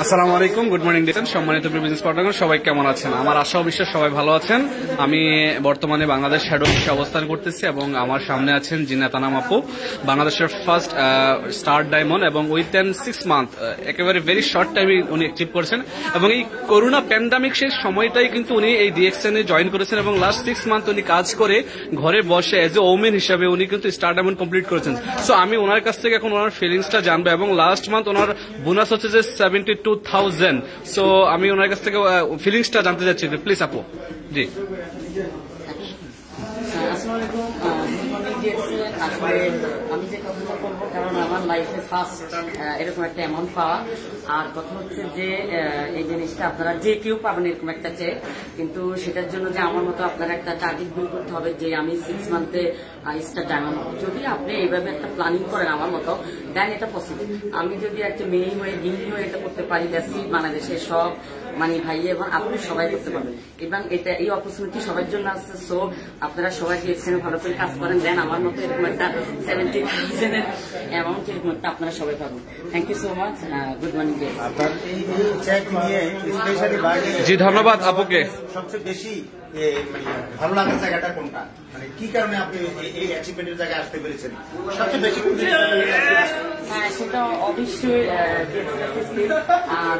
আসসালামু আলাইকুম, good morning detain সম্মানিত বিজনেস পার্টনার সবাই কেমন আছেন? আমার আশা ও বিশ্বাস সবাই ভালো আছেন। আমি বর্তমানে বাংলাদেশ শ্যাডো অফিসে অবস্থান করতেছি এবং আমার সামনে আছেন জিনাত আনাম আপু, বাংলাদেশের ফার্স্ট স্টার ডায়মন্ড এবং উইথিন 6 মান্থ একেবারে ভেরি শর্ট টাইমে উনি অ্যাচিভ করেছেন এবং এই করোনা প্যান্ডামিক শেষ সময়টাই কিন্তু উনি এই ডিএক্সএন এ জয়েন করেছেন এবং লাস্ট 6 মান্থ উনি কাজ করে ঘরে বসে এজ এ ওমেন হিসাবে উনি কিন্তু স্টার ডায়মন্ড কমপ্লিট করেছেন। সো আমি ওনার কাছ থেকে এখন ওনার ফিলিংসটা জানবো এবং লাস্ট মান্থ ওনার বোনাস হচ্ছে যে 72,000। সো আমি ওনার কাছ থেকে ফিলিংসটা জানতে চাচ্ছি, প্লিজ আপু। জি আমি যে কথাটা বলবো, কারণ আমার লাইফে ফার্স্ট এরকম একটা অ্যামাউন্ট পাওয়া, আর কথা হচ্ছে যে এই জিনিসটা আপনারা যে কেউ পাবেন এরকম একটা চেক, কিন্তু সেটার জন্য যে আমার মতো আপনারা একটা টার্গেট বিল করতে হবে যে আমি 6 মান্থে স্টার ডায়মন্ড। যদি আপনি এইভাবে একটা প্ল্যানিং করেন আমার মতো, দেন এটা পসিবল। আমি যদি একটা মেয়ে হয়ে গৃহিণী হয়ে এটা করতে পারি, ব্যাসি বাংলাদেশের সব মানে ভাই এবং আপনি সবাই করতে পারবেন এবং এটা এই অপরচুনিটি সবার জন্য আছে। সো আপনারা সবাই ডিএক্সএন ভালো করে কাজ করেন, দেন আমার মতো এরকম একটা 70,000 এর অ্যামাউন্ট এরকম একটা আপনারা সবাই পাবেন। Thank you so much, good morning. জি ধন্যবাদ আপুকে। সবচেয়ে বেশি ভালো লাগার জায়গাটা কোনটা, মানে কি কারণে আপনি এই অ্যাচিভমেন্টের জায়গায় আসতে পেরেছেন সবচেয়ে বেশি? সেটা অবশ্যই আর